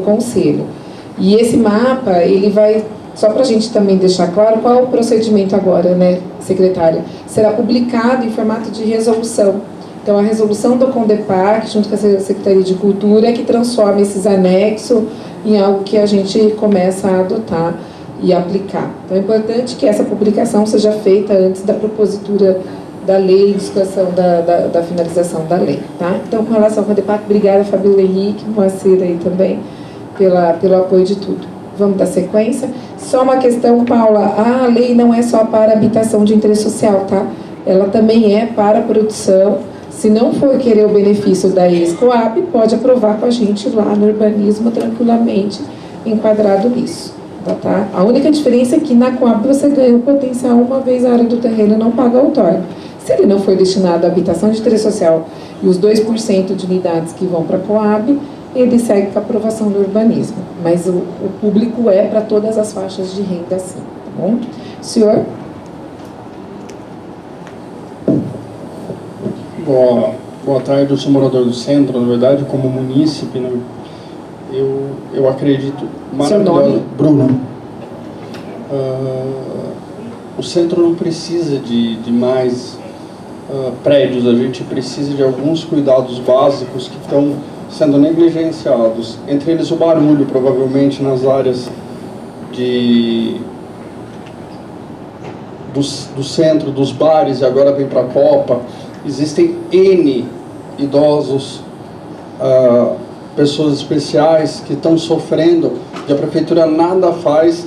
Conselho. E esse mapa, ele vai, só para a gente também deixar claro, qual é o procedimento agora, né, secretária? Será publicado em formato de resolução. Então, a resolução do CONDEPAC, junto com a Secretaria de Cultura, é que transforma esses anexos em algo que a gente começa a adotar e aplicar. Então, é importante que essa publicação seja feita antes da propositura da lei, discussão da finalização da lei. Tá? Então, com relação ao CONDEPAC, obrigada, Fabíola Henrique, Moacir aí também, pelo apoio de tudo. Vamos dar sequência. Só uma questão, Paula, a lei não é só para habitação de interesse social, tá? Ela também é para produção. Se não for querer o benefício da ex-Coab, pode aprovar com a gente lá no urbanismo tranquilamente, enquadrado nisso. Tá? A única diferença é que na Coab você ganha o potencial uma vez a área do terreno não paga outorga. Se ele não for destinado à habitação de interesse social e os 2% de unidades que vão para a Coab, ele segue com a aprovação do urbanismo. Mas o público é para todas as faixas de renda, sim. Tá bom? Senhor? Boa tarde, eu sou morador do centro, na verdade, como munícipe, né, eu acredito maravilhoso. Bruno. O centro não precisa de mais prédios, a gente precisa de alguns cuidados básicos que estão sendo negligenciados, entre eles o barulho, provavelmente nas áreas do centro, dos bares, e agora vem para a Copa. Existem N idosos, pessoas especiais que estão sofrendo e a prefeitura nada faz.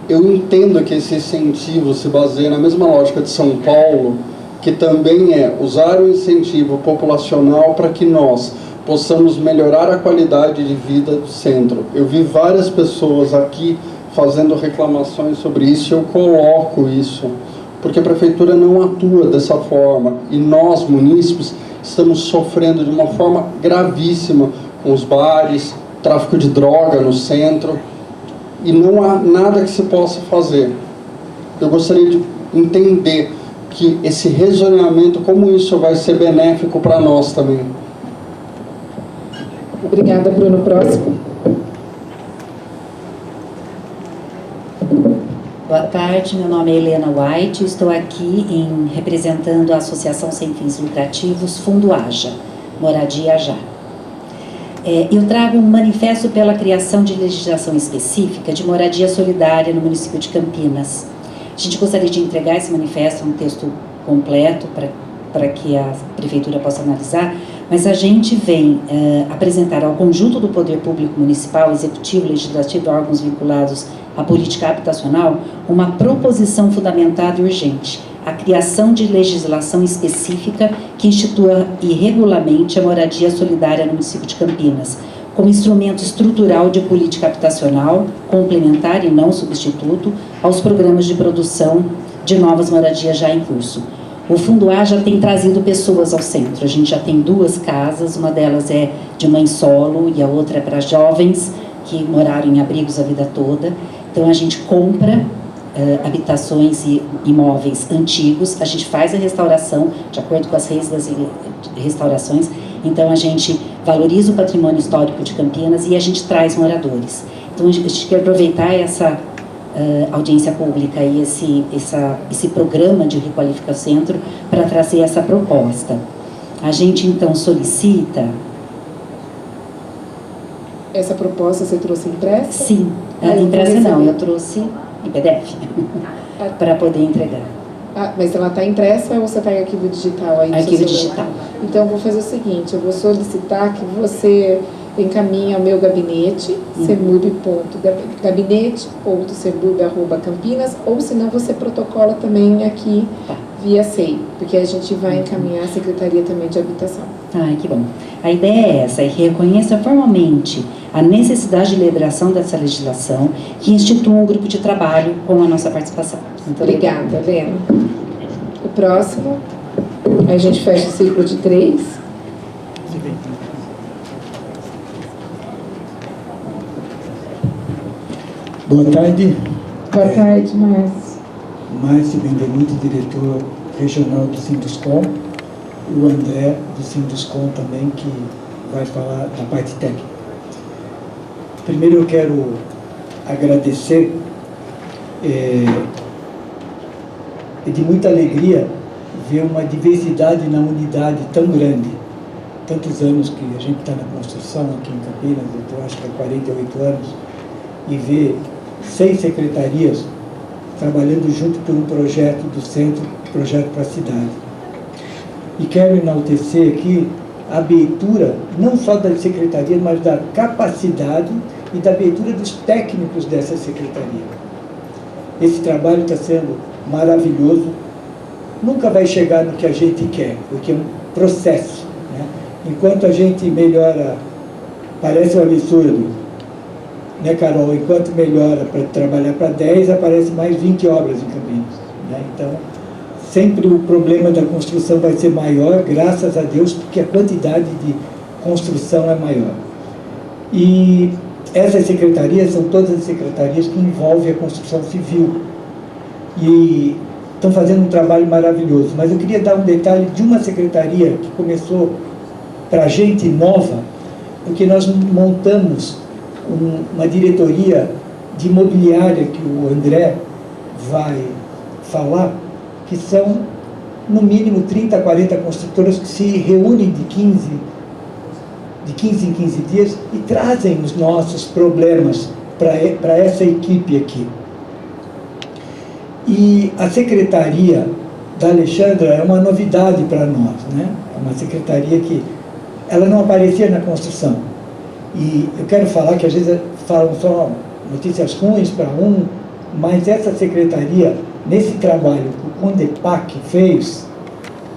Eu entendo que esse incentivo se baseia na mesma lógica de São Paulo, que também é usar o incentivo populacional para que nós possamos melhorar a qualidade de vida do centro. Eu vi várias pessoas aqui fazendo reclamações sobre isso e eu coloco isso, porque a prefeitura não atua dessa forma e nós, munícipes, estamos sofrendo de uma forma gravíssima com os bares, tráfico de droga no centro, e não há nada que se possa fazer. Eu gostaria de entender que esse rezoneamento, como isso vai ser benéfico para nós também. Obrigada, Bruno. Próximo. Boa tarde, meu nome é Helena White, estou aqui representando a Associação Sem Fins Lucrativos Fundo AJA, Moradia Já. Eu trago um manifesto pela criação de legislação específica de moradia solidária no município de Campinas. A gente gostaria de entregar esse manifesto, um texto completo para que a prefeitura possa analisar, mas a gente vem apresentar ao conjunto do poder público municipal, executivo, legislativo e órgãos vinculados à política habitacional uma proposição fundamentada e urgente, a criação de legislação específica que institua e regulamente a moradia solidária no município de Campinas, como instrumento estrutural de política habitacional, complementar e não substituto aos programas de produção de novas moradias já em curso. O Fundo A já tem trazido pessoas ao centro. A gente já tem 2 casas, uma delas é de mãe solo e a outra é para jovens que moraram em abrigos a vida toda. Então a gente compra habitações e imóveis antigos, a gente faz a restauração de acordo com as leis das restaurações, então a gente valoriza o patrimônio histórico de Campinas e a gente traz moradores. Então a gente quer aproveitar essa audiência pública e esse programa de requalificação centro para trazer essa proposta. A gente então solicita... Essa proposta você trouxe impressa? Sim, impressa não, eu trouxe em PDF para poder entregar. Mas ela está impressa ou você está em arquivo digital aí? Arquivo digital. Então eu vou fazer o seguinte, eu vou solicitar que você encaminhe ao meu gabinete, gabinete.serbub@campinas, ou senão você protocola também aqui via SEI, porque a gente vai encaminhar a Secretaria também de Habitação. Ai, que bom. A ideia é essa, que reconheça formalmente a necessidade de elaboração dessa legislação, que institua um grupo de trabalho com a nossa participação. Muito obrigada, Helena. O próximo, aí a gente fecha o ciclo de 3. Boa tarde. Boa tarde, Márcio. Márcio Benvenuto, diretor regional do Sinduscom. O André, do Sinduscom também, que vai falar da parte técnica. Primeiro eu quero agradecer, é de muita alegria ver uma diversidade na unidade tão grande. Tantos anos que a gente está na construção aqui em Campinas, eu acho que há 48 anos, e ver 6 secretarias trabalhando junto por um projeto do centro, projeto para a cidade. E quero enaltecer aqui a abertura, não só das secretarias, mas da capacidade e da abertura dos técnicos dessa secretaria. Esse trabalho está sendo maravilhoso. Nunca vai chegar no que a gente quer, porque é um processo, né? Enquanto a gente melhora, parece um absurdo, né, Carol? Enquanto melhora para trabalhar para 10, aparece mais 20 obras em Campinas, né? Então, sempre o problema da construção vai ser maior, graças a Deus, porque a quantidade de construção é maior. E essas secretarias são todas as secretarias que envolvem a construção civil. E estão fazendo um trabalho maravilhoso. Mas eu queria dar um detalhe de uma secretaria que começou para a gente nova, porque nós montamos uma diretoria de imobiliária que o André vai falar, que são, no mínimo, 30, 40 construtoras que se reúnem de 15 em 15 dias e trazem os nossos problemas para essa equipe aqui. E a secretaria da Alexandra é uma novidade para nós, né? É uma secretaria que ela não aparecia na construção. E eu quero falar que às vezes falam só notícias ruins para um, mas essa secretaria, nesse trabalho que o Condepac fez,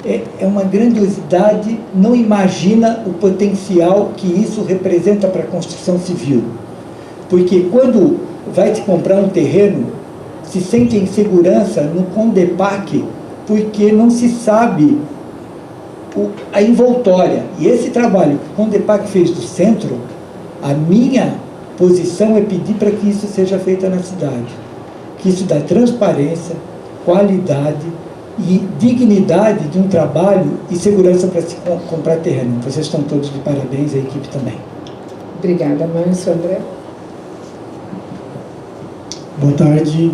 é uma grandiosidade, não imagina o potencial que isso representa para a construção civil. Porque quando vai te comprar um terreno, se sente em segurança no Condepac, porque não se sabe a envoltória. E esse trabalho que o Condepac fez do centro, a minha posição é pedir para que isso seja feito na cidade. Que isso dá transparência, qualidade e dignidade de um trabalho e segurança para se comprar terreno. Vocês estão todos de parabéns, a equipe também. Obrigada, Márcio. André? Boa tarde.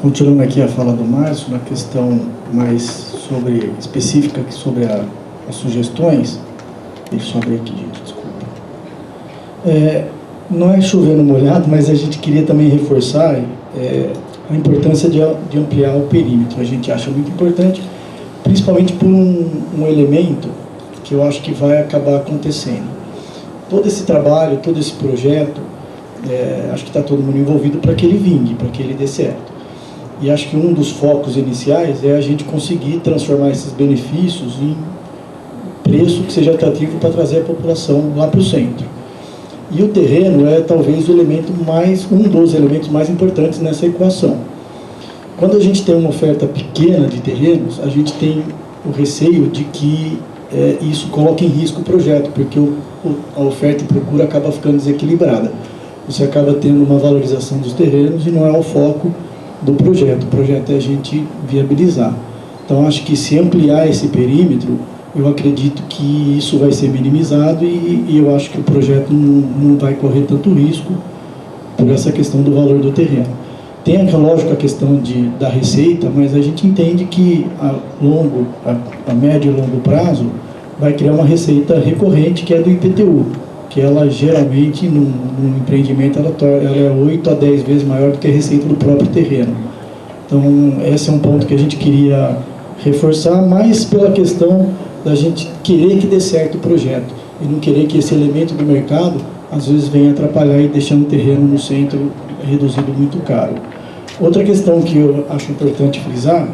Continuando aqui a fala do Márcio, na questão mais específica sobre as sugestões. Deixa eu abrir aqui, gente, desculpa. Não é chover no molhado, mas a gente queria também reforçar a importância de ampliar o perímetro. A gente acha muito importante, principalmente por um elemento que eu acho que vai acabar acontecendo. Todo esse trabalho, todo esse projeto, acho que está todo mundo envolvido para que ele vingue, para que ele dê certo. E acho que um dos focos iniciais é a gente conseguir transformar esses benefícios em preço que seja atrativo para trazer a população lá para o centro. E o terreno é talvez um dos elementos mais importantes nessa equação. Quando a gente tem uma oferta pequena de terrenos, a gente tem o receio de que isso coloque em risco o projeto, porque a oferta e procura acaba ficando desequilibrada. Você acaba tendo uma valorização dos terrenos e não é o foco do projeto. O projeto é a gente viabilizar. Então, acho que se ampliar esse perímetro, eu acredito que isso vai ser minimizado e eu acho que o projeto não vai correr tanto risco por essa questão do valor do terreno. Tem, lógico, a questão da receita, mas a gente entende que a médio e longo prazo vai criar uma receita recorrente, que é do IPTU, que ela geralmente, num empreendimento, ela é 8 a 10 vezes maior do que a receita do próprio terreno. Então, esse é um ponto que a gente queria reforçar, mais pela questão da gente querer que dê certo o projeto e não querer que esse elemento do mercado às vezes venha atrapalhar e deixando o terreno no centro reduzido muito caro. Outra questão que eu acho importante frisar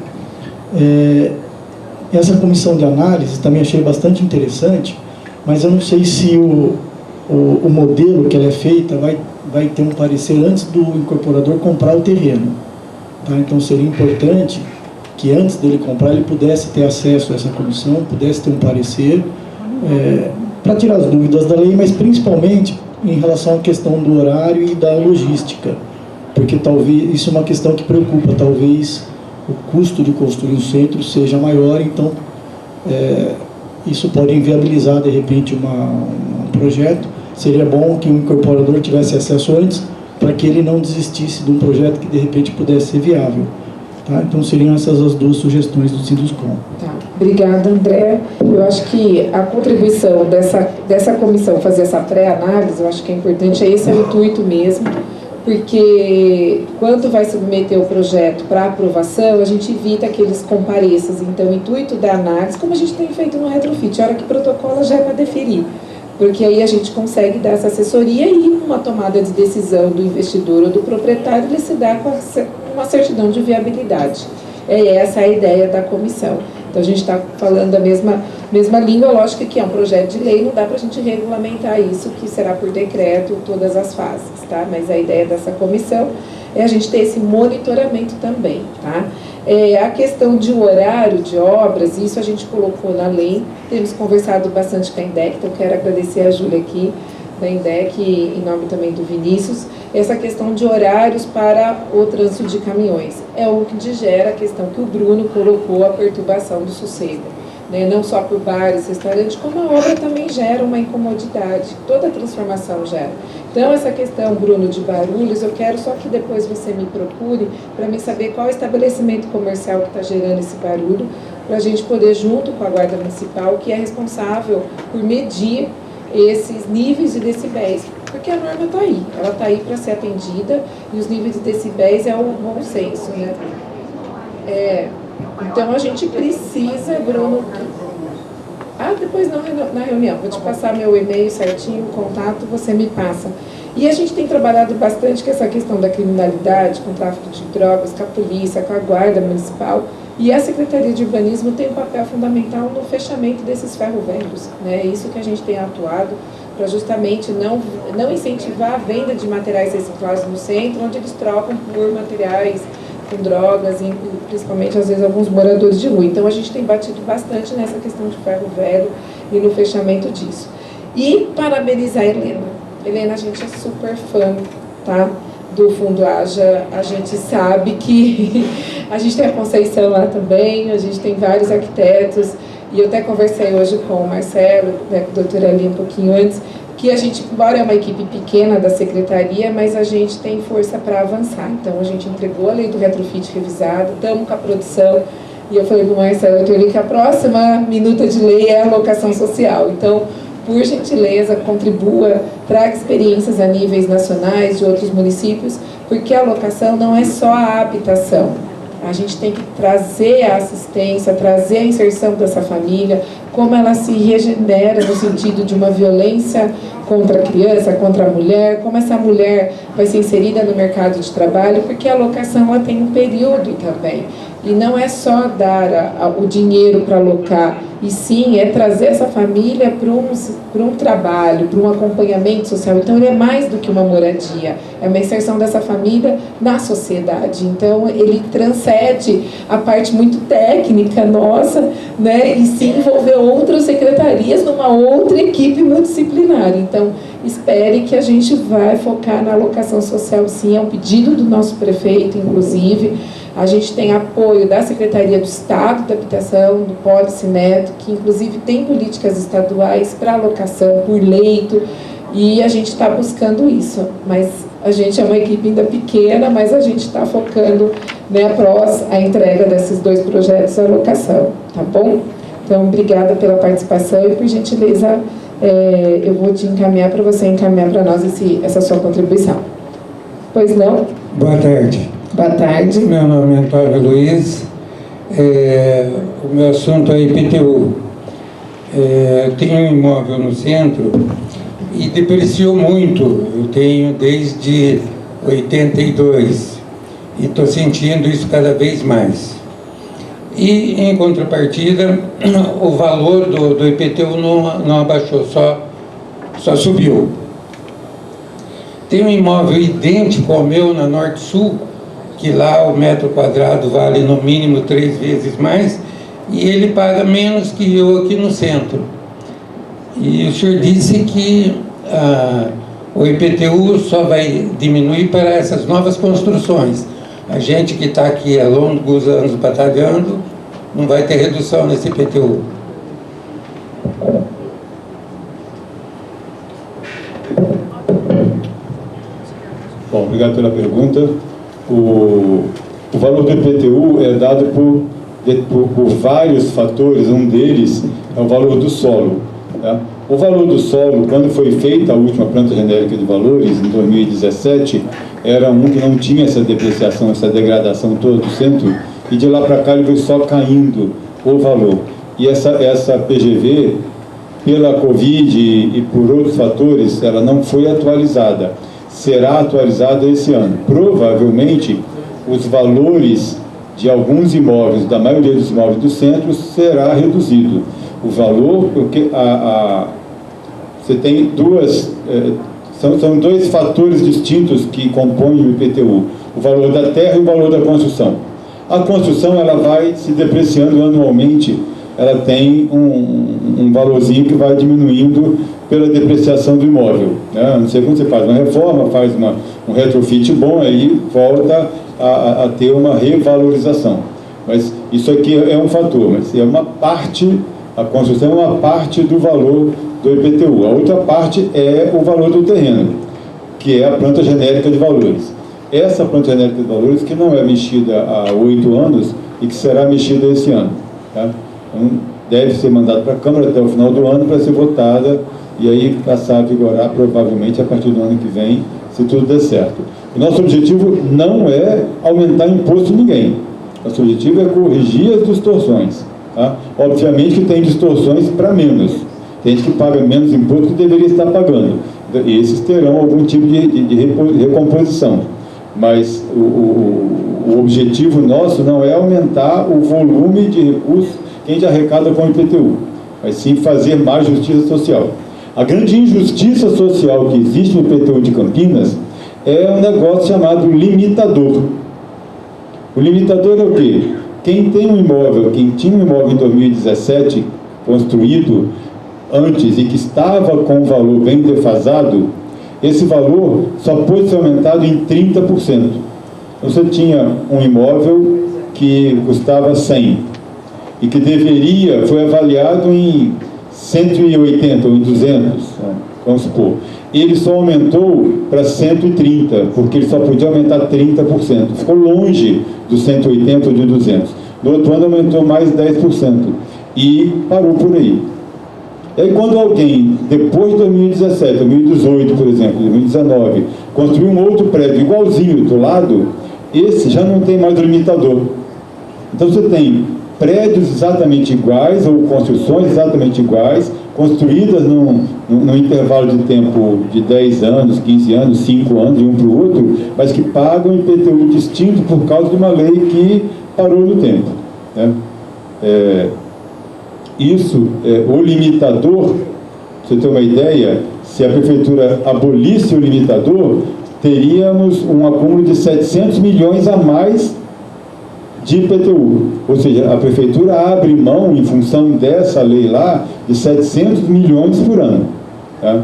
essa comissão de análise, também achei bastante interessante, mas eu não sei se o modelo que ela é feita vai ter um parecer antes do incorporador comprar o terreno, tá? Então seria importante que antes dele comprar ele pudesse ter acesso a essa comissão, pudesse ter um parecer para tirar as dúvidas da lei, mas principalmente em relação à questão do horário e da logística, porque talvez isso é uma questão que preocupa, talvez o custo de construir um centro seja maior, então isso pode inviabilizar de repente um projeto, seria bom que o incorporador tivesse acesso antes, para que ele não desistisse de um projeto que de repente pudesse ser viável. Tá? Então seriam essas as duas sugestões do Sinduscom. Tá. Obrigada, André. Eu acho que a contribuição dessa comissão, fazer essa pré-análise, eu acho que é importante, esse é o intuito mesmo, porque quando vai submeter o projeto para aprovação, a gente evita que eles compareçam. Então, o intuito da análise, como a gente tem feito no retrofit, a hora que protocola já é para deferir, porque aí a gente consegue dar essa assessoria e uma tomada de decisão do investidor ou do proprietário, ele se dá com uma certidão de viabilidade. É essa a ideia da comissão. Então, a gente está falando a mesma língua, lógico que é um projeto de lei, não dá para a gente regulamentar isso, que será por decreto, todas as fases, tá? Mas a ideia dessa comissão é a gente ter esse monitoramento também, tá? A questão de horário de obras, isso a gente colocou na lei, temos conversado bastante com a INDEC, então quero agradecer a Júlia aqui, da INDEC, em nome também do Vinícius, essa questão de horários para o trânsito de caminhões. É o que gera a questão que o Bruno colocou, a perturbação do sossego. Né? Não só por bares, restaurantes, como a obra também gera uma incomodidade, toda a transformação gera. Então, essa questão, Bruno, de barulhos, eu quero só que depois você me procure para mim saber qual estabelecimento comercial que está gerando esse barulho, para a gente poder, junto com a Guarda Municipal, que é responsável por medir esses níveis de decibéis, porque a norma está aí, ela está aí para ser atendida, e os níveis de decibéis é o bom senso, né? Então a gente precisa, Bruno, depois na reunião, vou te passar meu e-mail certinho, o contato, você me passa. E a gente tem trabalhado bastante com essa questão da criminalidade, com o tráfico de drogas, com a polícia, com a Guarda Municipal, e a Secretaria de Urbanismo tem um papel fundamental no fechamento desses ferro-velhos. Né? É isso que a gente tem atuado para justamente não incentivar a venda de materiais reciclados no centro, onde eles trocam por materiais com drogas, e principalmente, às vezes, alguns moradores de rua. Então, a gente tem batido bastante nessa questão de ferro-velho e no fechamento disso. E parabenizar a Helena. Helena, a gente é super fã, tá? Do Fundo Haja, a gente sabe que a gente tem a Conceição lá também, a gente tem vários arquitetos, e eu até conversei hoje com o Marcelo, né, com a doutora Ali um pouquinho antes, que a gente, embora é uma equipe pequena da secretaria, mas a gente tem força para avançar. Então, a gente entregou a lei do retrofit revisada, estamos com a produção, e eu falei para o Marcelo que a próxima minuta de lei é a locação social. Então, por gentileza, contribua, traga experiências a níveis nacionais de outros municípios, porque a locação não é só a habitação. A gente tem que trazer a assistência, trazer a inserção dessa família, como ela se regenera no sentido de uma violência contra a criança, contra a mulher, como essa mulher vai ser inserida no mercado de trabalho, porque a locação ela tem um período também. E não é só dar o dinheiro para alocar, e sim é trazer essa família para um trabalho, para um acompanhamento social. Então, ele é mais do que uma moradia, é uma inserção dessa família na sociedade. Então, ele transcende a parte muito técnica nossa, né, e se envolver outras secretarias numa outra equipe multidisciplinar. Então, espere que a gente vai focar na alocação social, sim, é um pedido do nosso prefeito, inclusive. A gente tem apoio da Secretaria do Estado da Habitação, do Policy Neto, que inclusive tem políticas estaduais para alocação por leito, e a gente está buscando isso. Mas a gente é uma equipe ainda pequena, mas a gente está focando, né, após a entrega desses 2 projetos de alocação, tá bom? Então, obrigada pela participação e, por gentileza, eu vou te encaminhar para você encaminhar para nós essa sua contribuição. Pois não? Boa tarde. Boa tarde. Meu nome é Antônio Luiz. O meu assunto é IPTU. Tenho um imóvel no centro e depreciou muito. Eu tenho desde 82 e estou sentindo isso cada vez mais. E, em contrapartida, o valor do IPTU não abaixou, só subiu. Tem um imóvel idêntico ao meu na Norte-Sul, que lá o metro quadrado vale no mínimo 3 vezes mais, e ele paga menos que eu aqui no centro. E o senhor disse que o IPTU só vai diminuir para essas novas construções. A gente que está aqui há longos anos batalhando, não vai ter redução nesse IPTU. Bom, obrigado pela pergunta. O valor do IPTU é dado por vários fatores, um deles é o valor do solo. Tá? O valor do solo, quando foi feita a última planta genérica de valores, em 2017, era um que não tinha essa depreciação, essa degradação toda do centro, e de lá para cá ele foi só caindo o valor. E essa PGV, pela Covid e por outros fatores, ela não foi atualizada. Será atualizada esse ano. Provavelmente, os valores de alguns imóveis, da maioria dos imóveis do centro, será reduzido. O valor, porque você tem são dois fatores distintos que compõem o IPTU, o valor da terra e o valor da construção. A construção, ela vai se depreciando anualmente, ela tem um valorzinho que vai diminuindo pela depreciação do imóvel, né? Não sei como você faz uma reforma, faz um retrofit bom, aí volta a ter uma revalorização. Mas isso aqui é um fator, mas é uma parte, a construção é uma parte do valor do IPTU. A outra parte é o valor do terreno, que é a planta genérica de valores. Essa planta genérica de valores que não é mexida há 8 anos e que será mexida esse ano. Tá? Então, deve ser mandada para a Câmara até o final do ano para ser votada e aí passar a vigorar provavelmente a partir do ano que vem, se tudo der certo. O nosso objetivo não é aumentar imposto de ninguém. Nosso objetivo é corrigir as distorções. Tá? Obviamente que tem distorções para menos. Tem gente que paga menos imposto que deveria estar pagando. Esses terão algum tipo de recomposição. Mas o objetivo nosso não é aumentar o volume de recursos que a gente arrecada com o IPTU, mas sim fazer mais justiça social. A grande injustiça social que existe no IPTU de Campinas é um negócio chamado limitador. O limitador é o quê? Quem tinha um imóvel em 2017 construído antes e que estava com um valor bem defasado, esse valor só pôde ser aumentado em 30%. Você tinha um imóvel que custava 100 e que foi avaliado em 180 ou em 200, vamos supor. Ele só aumentou para 130, porque ele só podia aumentar 30%. Ficou longe dos 180 ou de 200. No outro ano aumentou mais 10% e parou por aí. E aí quando alguém, depois de 2017, 2018, por exemplo, 2019, construiu um outro prédio igualzinho do lado, esse já não tem mais limitador. Então você tem prédios exatamente iguais ou construções exatamente iguais, construídas num intervalo de tempo de 10 anos, 15 anos, 5 anos, de um para o outro, mas que pagam IPTU distinto por causa de uma lei que parou no tempo. Né? O limitador, para você ter uma ideia, se a prefeitura abolisse o limitador, teríamos um acúmulo de 700 milhões a mais de IPTU. Ou seja, a prefeitura abre mão, em função dessa lei lá, de 700 milhões por ano. Tá?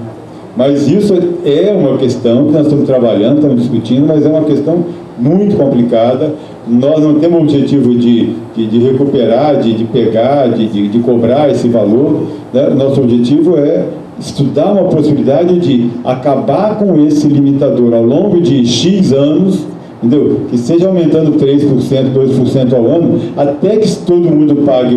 Mas isso é uma questão que nós estamos trabalhando, estamos discutindo, mas é uma questão muito complicada. Nós não temos o objetivo de recuperar, de pegar, de cobrar esse valor. Né? Nosso objetivo é estudar uma possibilidade de acabar com esse limitador ao longo de X anos, entendeu? Que seja aumentando 3%, 2% ao ano, até que todo mundo pague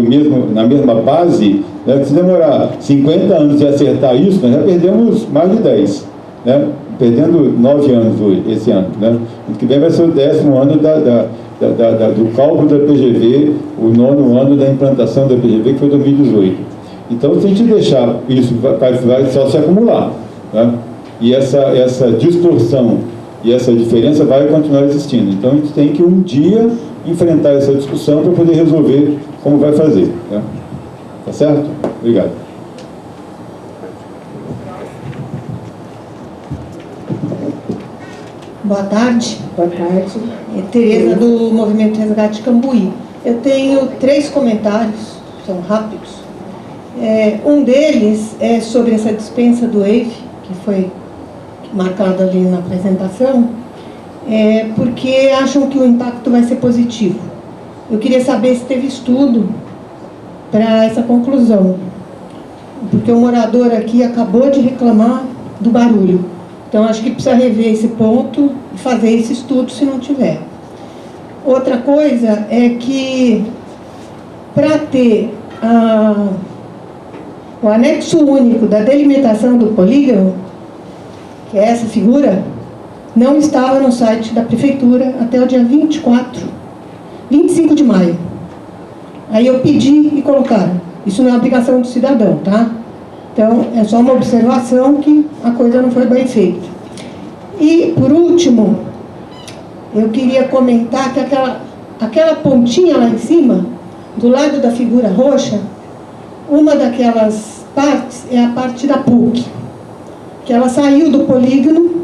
na mesma base. Né? Se demorar 50 anos de acertar isso, nós já perdemos mais de 10. Né? Perdendo 9 anos esse ano. Né? Ano que vem vai ser o 10º ano do cálculo da PGV, o 9º ano da implantação da PGV, que foi 2018. Então, se a gente deixar isso, vai só se acumular. Né? E essa distorção e essa diferença vai continuar existindo. Então, a gente tem que um dia enfrentar essa discussão para poder resolver como vai fazer. Né? Tá certo? Obrigado. Boa tarde. Boa tarde. Tereza, do Movimento Resgate Cambuí. Eu tenho 3 comentários, são rápidos. Um deles é sobre essa dispensa do EIF, que foi marcado ali na apresentação, porque acham que o impacto vai ser positivo. Eu queria saber se teve estudo para essa conclusão, porque o morador aqui acabou de reclamar do barulho. Então, acho que precisa rever esse ponto e fazer esse estudo se não tiver. Outra coisa é que, para ter o anexo único da delimitação do polígono, que é essa figura, não estava no site da prefeitura até o dia 25 de maio. Aí eu pedi e colocaram. Isso não é obrigação do cidadão, tá? Então, é só uma observação que a coisa não foi bem feita. E, por último, eu queria comentar que aquela pontinha lá em cima, do lado da figura roxa, uma daquelas partes é a parte da PUC, que ela saiu do polígono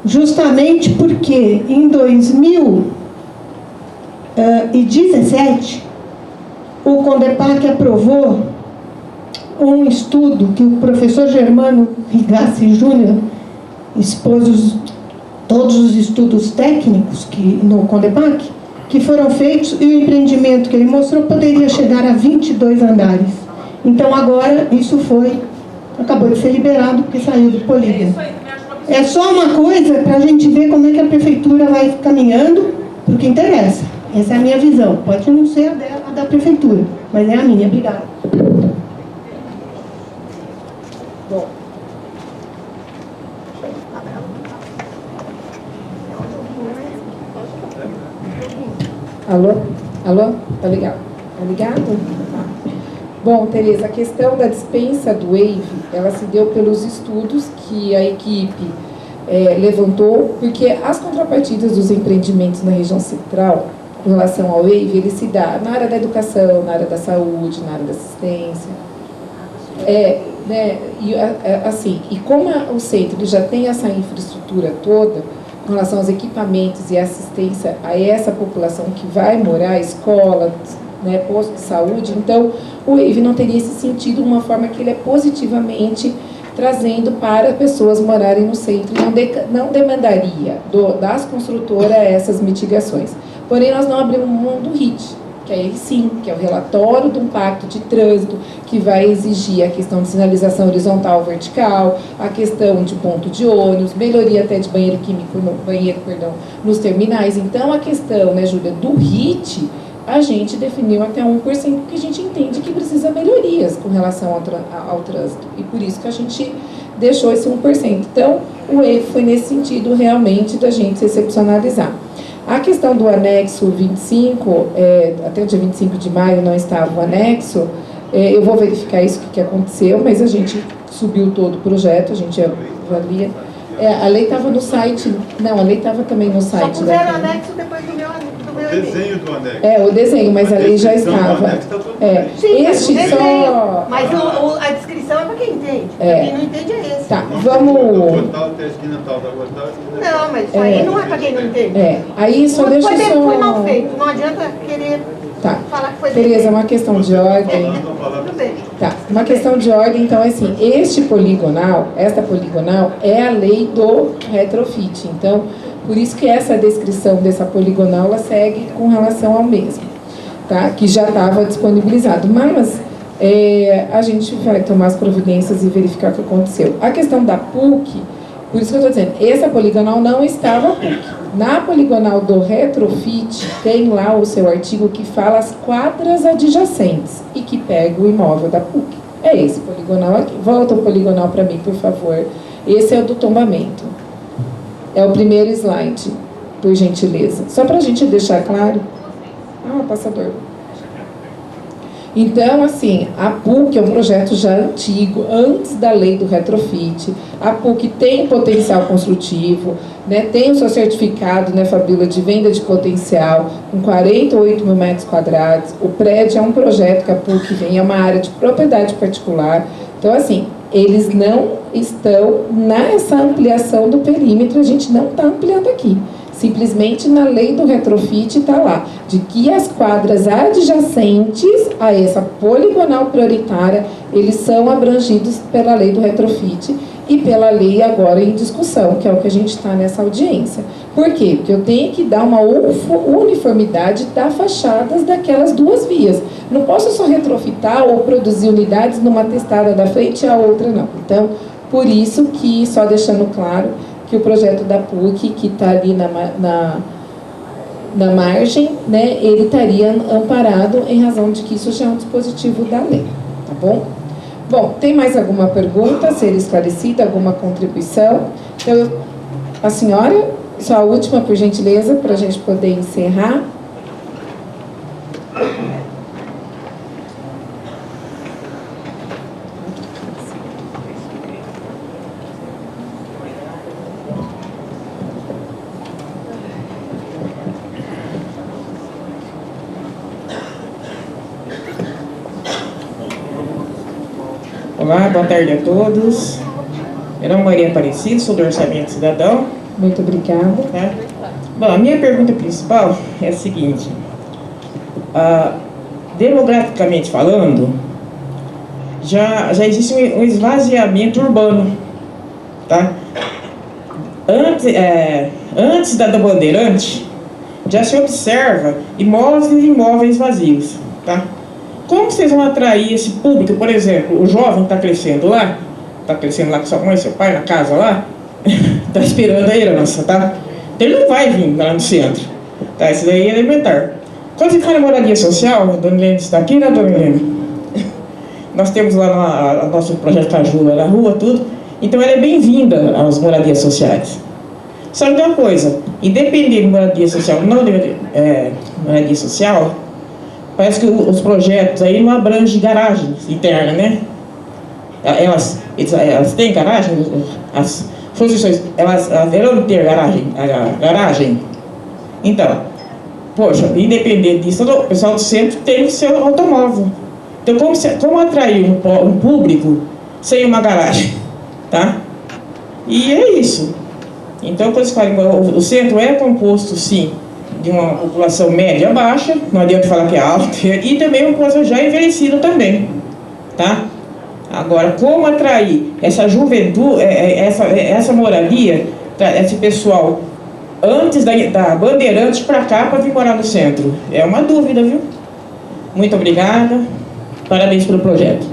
justamente porque em 2017 o CONDEPAC aprovou um estudo que o professor Germano Rigassi Júnior expôs todos os estudos técnicos no CONDEPAC que foram feitos, e o empreendimento que ele mostrou poderia chegar a 22 andares. Então agora isso acabou de ser liberado porque saiu do polígono. É só uma coisa para a gente ver como é que a prefeitura vai caminhando, porque interessa. Essa é a minha visão. Pode não ser a da prefeitura, mas é a minha. Obrigada. Bom. Alô? Alô? Tá ligado? Tá ligado? Tá. Bom, Tereza, a questão da dispensa do WAVE, ela se deu pelos estudos que a equipe levantou, porque as contrapartidas dos empreendimentos na região central, com relação ao WAVE, ele se dá na área da educação, na área da saúde, na área da assistência. E como o centro já tem essa infraestrutura toda, com relação aos equipamentos e assistência a essa população que vai morar, escola, posto de saúde, então o WAVE não teria esse sentido, uma forma que ele é positivamente trazendo para pessoas morarem no centro, não demandaria das construtoras essas mitigações. Porém, nós não abrimos mão do RIT, que aí sim, que é o relatório de um pacto de trânsito, que vai exigir a questão de sinalização horizontal ou vertical, a questão de ponto de ônibus, melhoria até de banheiro químico, nos terminais. Então, a questão, Júlia, do RIT, a gente definiu até 1%, porque a gente entende que precisa melhorias com relação ao trânsito. E por isso que a gente deixou esse 1%. Então, o WAVE foi nesse sentido, realmente, da gente se excepcionalizar. A questão do anexo 25, até o dia 25 de maio não estava o anexo, eu vou verificar isso, o que aconteceu, mas a gente subiu todo o projeto, a gente avalia. A lei estava no site, não, a lei estava também no site. Só puseram anexo depois do meu desenho do anexo. O desenho, mas a lei já estava. Sim, este só... Mas a descrição é para quem entende. Quem não entende é esse. Tá, vamos... Não, mas isso aí não é para quem não entende. Aí só deixa só... Foi mal feito, não adianta querer falar que foi bem Tereza, feito. uma questão de ordem. Tudo bem. Tá, uma questão de ordem, então, assim, esta poligonal é a lei do retrofit. Então, por isso que essa descrição dessa poligonal, ela segue com relação ao mesmo, tá? Que já estava disponibilizado. Mas a gente vai tomar as providências e verificar o que aconteceu. A questão da PUC, por isso que eu estou dizendo, essa poligonal não estava PUC. Na poligonal do retrofit, tem lá o seu artigo que fala as quadras adjacentes e que pega o imóvel da PUC. É esse poligonal aqui. Volta o poligonal para mim, por favor. Esse é o do tombamento. É o primeiro slide, por gentileza. Só para a gente deixar claro. Passador. Então, assim, a PUC é um projeto já antigo, antes da lei do retrofit. A PUC tem potencial construtivo, tem o seu certificado, Fabíola, de venda de potencial, com 48 mil metros quadrados. O prédio é um projeto que a PUC vem, é uma área de propriedade particular. Então, assim, eles não estão nessa ampliação do perímetro, a gente não está ampliando aqui. Simplesmente na lei do retrofit está lá, de que as quadras adjacentes a essa poligonal prioritária, eles são abrangidos pela lei do retrofit e pela lei agora em discussão, que é o que a gente está nessa audiência. Por quê? Porque eu tenho que dar uma uniformidade das fachadas daquelas duas vias. Não posso só retrofitar ou produzir unidades numa testada da frente e a outra não. Então, por isso que, só deixando claro, que o projeto da PUC, que está ali na margem, né, ele estaria amparado em razão de que isso já é um dispositivo da lei, tá bom? Bom, tem mais alguma pergunta, ser esclarecida, alguma contribuição? Então, a senhora, só a última, por gentileza, para a gente poder encerrar. Olá, boa tarde a todos. Meu nome é Maria Aparecida, sou do Orçamento Cidadão. Muito obrigada. Tá? Bom, a minha pergunta principal é a seguinte. Demograficamente falando, já existe um esvaziamento urbano. Tá? Antes da Bandeirante, já se observa imóveis vazios. Tá? Como vocês vão atrair esse público? Por exemplo, o jovem está crescendo lá com sua mãe, seu pai, na casa lá, está esperando a herança, tá? Então ele não vai vir lá no centro, tá? Isso daí é elementar. Quando você fala em moradia social, a Dona Helene está aqui, né, Dona Helene? Nós temos lá nosso projeto Caju, na rua, tudo. Então ela é bem-vinda às moradias sociais. Só que uma coisa, independente de moradia social ou não moradia social, parece que os projetos aí não abrangem garagens internas, né? Elas têm garagem? As construções, elas verão ter garagem? Então, poxa, independente disso, o pessoal do centro tem o seu automóvel. Então, como atrair um público sem uma garagem? Tá? E é isso. Então, quando você fala, o centro é composto, sim, de uma população média baixa, não adianta falar que é alta, e também uma população já envelhecida também, tá? Agora, como atrair essa juventude, essa moradia, esse pessoal, antes da Bandeirantes para cá, para vir morar no centro? É uma dúvida, viu? Muito obrigada, parabéns pelo projeto.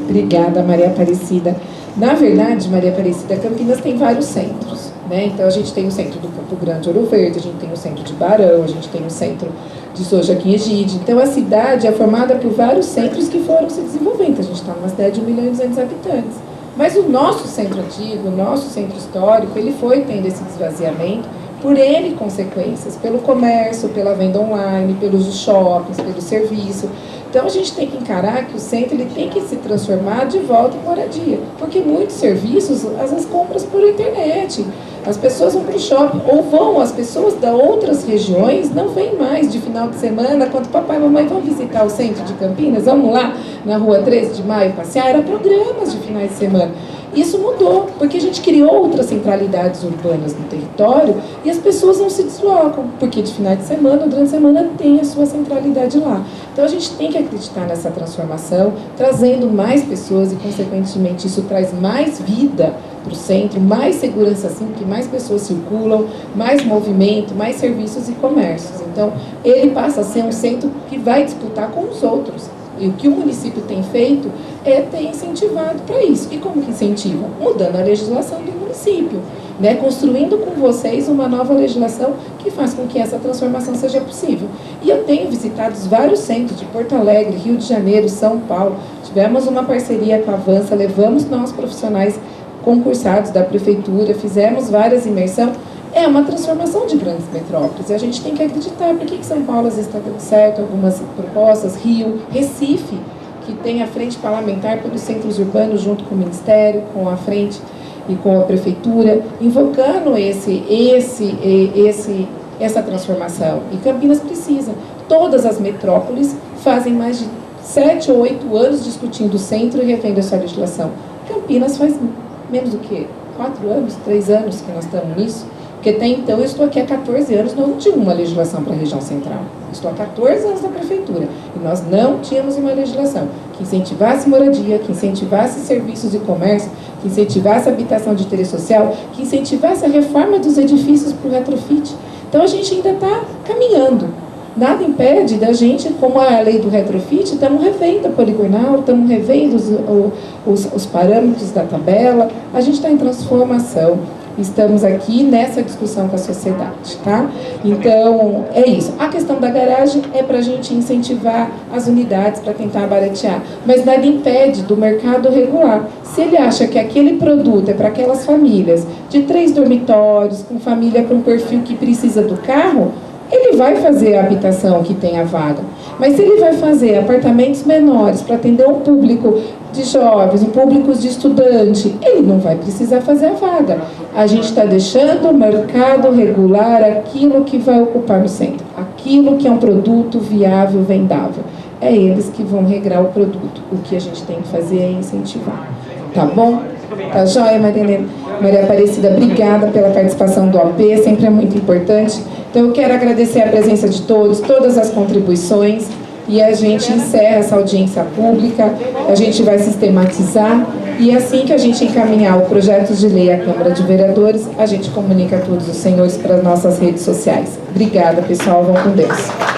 Obrigada, Maria Aparecida. Na verdade, Maria Aparecida, Campinas tem vários centros, né? Então, a gente tem o centro do Campo Grande, Ouro Verde, a gente tem o centro de Barão, a gente tem o centro de São Joaquim Egídio. Então, a cidade é formada por vários centros que foram se desenvolvendo. A gente está numa cidade de 1.200.000 habitantes. Mas o nosso centro antigo, o nosso centro histórico, ele foi tendo esse esvaziamento por N consequências, pelo comércio, pela venda online, pelos shoppings, pelo serviço. Então, a gente tem que encarar que o centro ele tem que se transformar de volta em moradia, porque muitos serviços, às vezes, compras por internet. As pessoas vão para o shopping, ou vão, as pessoas de outras regiões não vêm mais de final de semana, quando papai e mamãe vão visitar o centro de Campinas, vamos lá na rua 13 de Maio passear, era programas de finais de semana. Isso mudou, porque a gente criou outras centralidades urbanas no território e as pessoas não se deslocam, porque de finais de semana, durante a semana, tem a sua centralidade lá. Então a gente tem que acreditar nessa transformação, trazendo mais pessoas e, consequentemente, isso traz mais vida para o centro, mais segurança assim, porque mais pessoas circulam, mais movimento, mais serviços e comércios. Então, ele passa a ser um centro que vai disputar com os outros. E o que o município tem feito é ter incentivado para isso. E como que incentiva? Mudando a legislação do município, né? Construindo com vocês uma nova legislação que faz com que essa transformação seja possível. E eu tenho visitado vários centros de Porto Alegre, Rio de Janeiro, São Paulo. Tivemos uma parceria com a Avança, levamos nós profissionais concursados da prefeitura, fizemos várias imersões. É uma transformação de grandes metrópoles. E a gente tem que acreditar. Por que São Paulo às vezes está dando certo? Algumas propostas, Rio, Recife, que tem a frente parlamentar pelos centros urbanos junto com o Ministério, com a frente e com a prefeitura, invocando essa transformação. E Campinas precisa. Todas as metrópoles fazem mais de 7 ou 8 anos discutindo o centro e revendo essa legislação. Campinas faz menos do que 4 anos, 3 anos que nós estamos nisso. Porque até então eu estou aqui há 14 anos, não tinha uma legislação para a região central. Estou há 14 anos na prefeitura e nós não tínhamos uma legislação que incentivasse moradia, que incentivasse serviços e comércio, que incentivasse a habitação de interesse social, que incentivasse a reforma dos edifícios para o retrofit. Então a gente ainda está caminhando. Nada impede da gente, como a lei do retrofit, estamos revendo a poligonal, estamos revendo os parâmetros da tabela, a gente está em transformação. estamos aqui nessa discussão com a sociedade, tá? Então, é isso. A questão da garagem é para a gente incentivar as unidades para tentar baratear, mas nada impede do mercado regular. Se ele acha que aquele produto é para aquelas famílias de 3 dormitórios, com família com perfil que precisa do carro, ele vai fazer a habitação que tem a vaga. Mas se ele vai fazer apartamentos menores para atender um público de jovens, um público de estudante, ele não vai precisar fazer a vaga. A gente está deixando o mercado regular aquilo que vai ocupar no centro, aquilo que é um produto viável, vendável. É eles que vão regrar o produto. O que a gente tem que fazer é incentivar. Tá bom? Tá joia, Maria Aparecida? Obrigada pela participação do OP, sempre é muito importante. Então, eu quero agradecer a presença de todos, todas as contribuições, e a gente encerra essa audiência pública, a gente vai sistematizar, e assim que a gente encaminhar o projeto de lei à Câmara de Vereadores, a gente comunica a todos os senhores para as nossas redes sociais. Obrigada, pessoal. Vão com Deus.